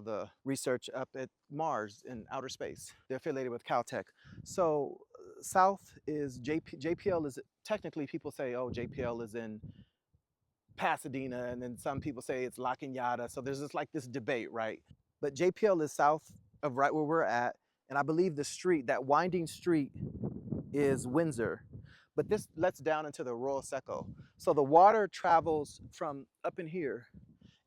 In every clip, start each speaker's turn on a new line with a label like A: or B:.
A: all the research up at Mars in outer space. They're affiliated with Caltech. So south is JPL is technically people say, oh, JPL is in Pasadena, and then some people say it's La Cañada. So there's just like this debate, right? But JPL is south of right where we're at, and I believe the street, that winding street, is Windsor. But this lets down into the Royal Seco. So the water travels from up in here,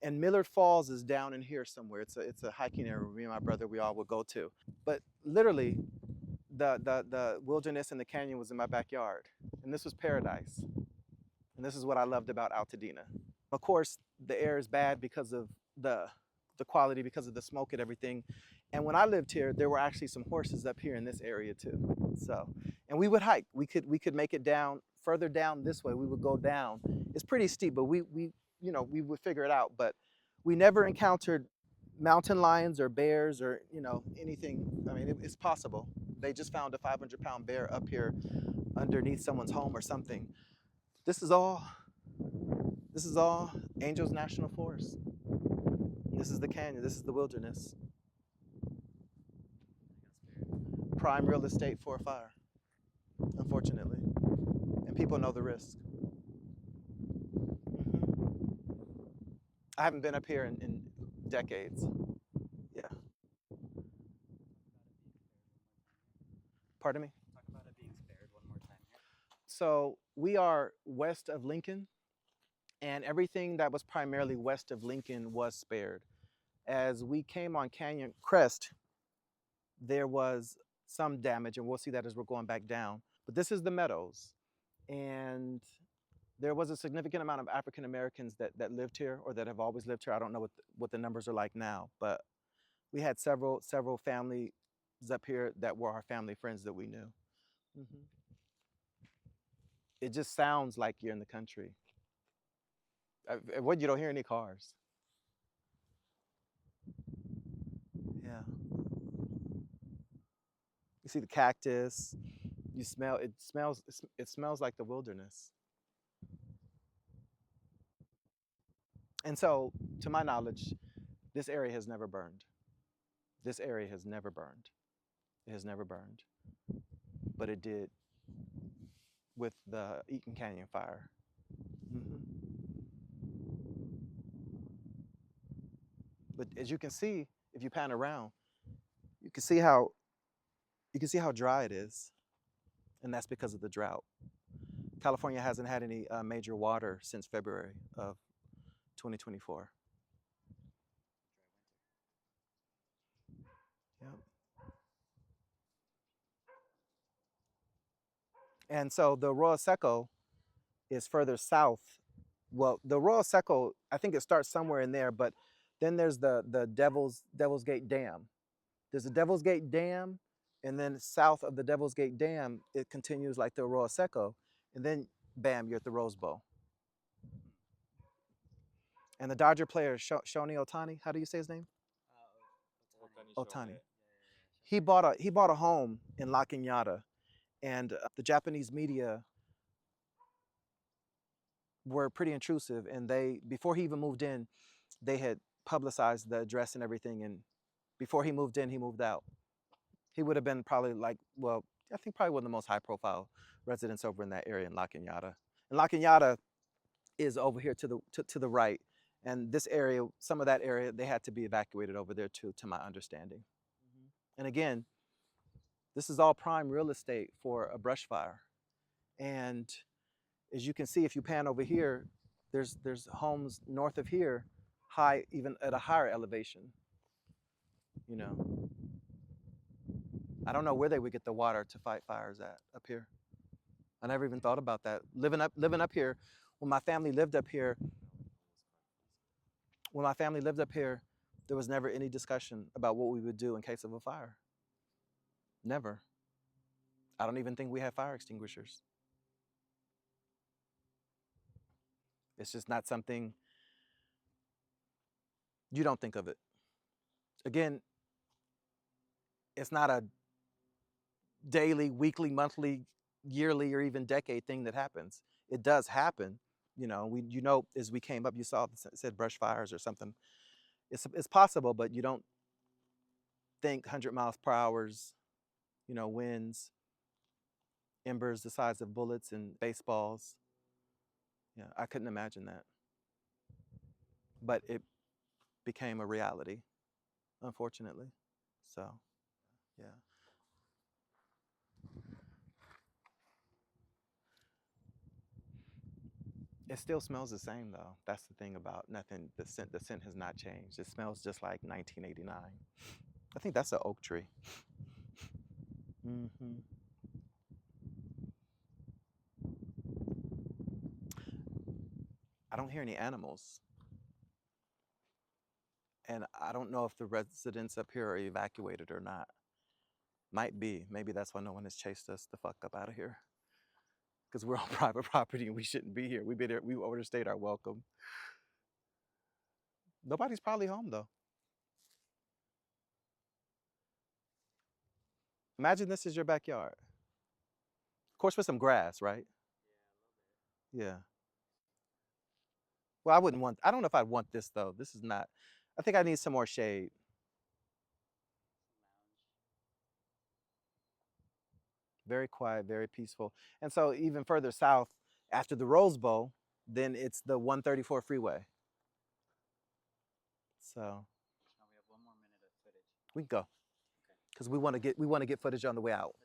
A: and Millard Falls is down in here somewhere. It's a hiking area me and my brother, we all would go to. But literally, the wilderness and the canyon was in my backyard. And this was paradise. And this is what I loved about Altadena. Of course, the air is bad because of the quality, because of the smoke and everything. And when I lived here, there were actually some horses up here in this area too. So, and we would hike. We could make it down further down this way. We would go down. It's pretty steep, but we would figure it out. But we never encountered mountain lions or bears or anything. I mean, it's possible. They just found a 500-pound bear up here underneath someone's home or something. This is all Angels National Forest. This is the canyon. This is the wilderness. Prime real estate for a fire, unfortunately. And people know the risk. I haven't been up here in decades. Yeah. Pardon me?
B: Talk about it being spared one more time here.
A: So we are west of Lincoln, and everything that was primarily west of Lincoln was spared. As we came on Canyon Crest, there was some damage, and we'll see that as we're going back down. But this is the Meadows, and there was a significant amount of African Americans that lived here, or that have always lived here. I don't know what the numbers are like now, but we had several families up here that were our family friends that we knew. Mm-hmm. It just sounds like you're in the country. What, you don't hear any cars? Yeah. You see the cactus. You smell it. It smells like the wilderness. And so, to my knowledge, this area has never burned. This area has never burned. It has never burned. But it did with the Eaton Canyon fire. Mm-hmm. But as you can see, if you pan around, you can see how dry it is, and that's because of the drought. California hasn't had any major water since February of 2024. Yep. And so the Royal Seco is further south. Well, the Royal Seco, I think it starts somewhere in there, but then there's the Devil's Gate Dam. There's the Devil's Gate Dam, and then south of the Devil's Gate Dam, it continues like the Royal Seco, and then bam, you're at the Rose Bowl. And the Dodger player, Shohei Ohtani, how do you say his name? Ohtani. He bought a home in La Cañada, and the Japanese media were pretty intrusive, and before he even moved in, they had publicized the address and everything, and before he moved in, he moved out. He would have been probably I think probably one of the most high-profile residents over in that area in La Cañada. And La Cañada is over here to the right, and this area, some of that area, they had to be evacuated over there too, to my understanding. Mm-hmm. And again, this is all prime real estate for a brush fire. And as you can see, if you pan over here, there's homes north of here, high, even at a higher elevation. I don't know where they would get the water to fight fires at up here. I never even thought about that. Living up here, when my family lived up here, there was never any discussion about what we would do in case of a fire. Never. I don't even think we had fire extinguishers. It's just not something, you don't think of it. Again, it's not a daily, weekly, monthly, yearly, or even decade thing that happens. It does happen. As we came up, you saw it said brush fires or something. It's possible, but you don't think 100 miles per hours, winds, embers the size of bullets and baseballs. Yeah, I couldn't imagine that. But it became a reality, unfortunately. So, yeah. It still smells the same though. That's the thing about nothing. The scent has not changed. It smells just like 1989. I think that's an oak tree. Hmm. I don't hear any animals. And I don't know if the residents up here are evacuated or not. Might be. Maybe that's why no one has chased us the fuck up out of here. Because we're on private property and we shouldn't be here. We've been here. We overstayed our welcome. Nobody's probably home though. Imagine this is your backyard. Of course, with some grass, right? Yeah. Well, I don't know if I'd want this though. This is not, I think I need some more shade. Very quiet, very peaceful. And so even further south, after the Rose Bowl, then it's the 134 freeway. So
B: Now we have 1 more minute of footage.
A: we can go because we want to get footage on the way out.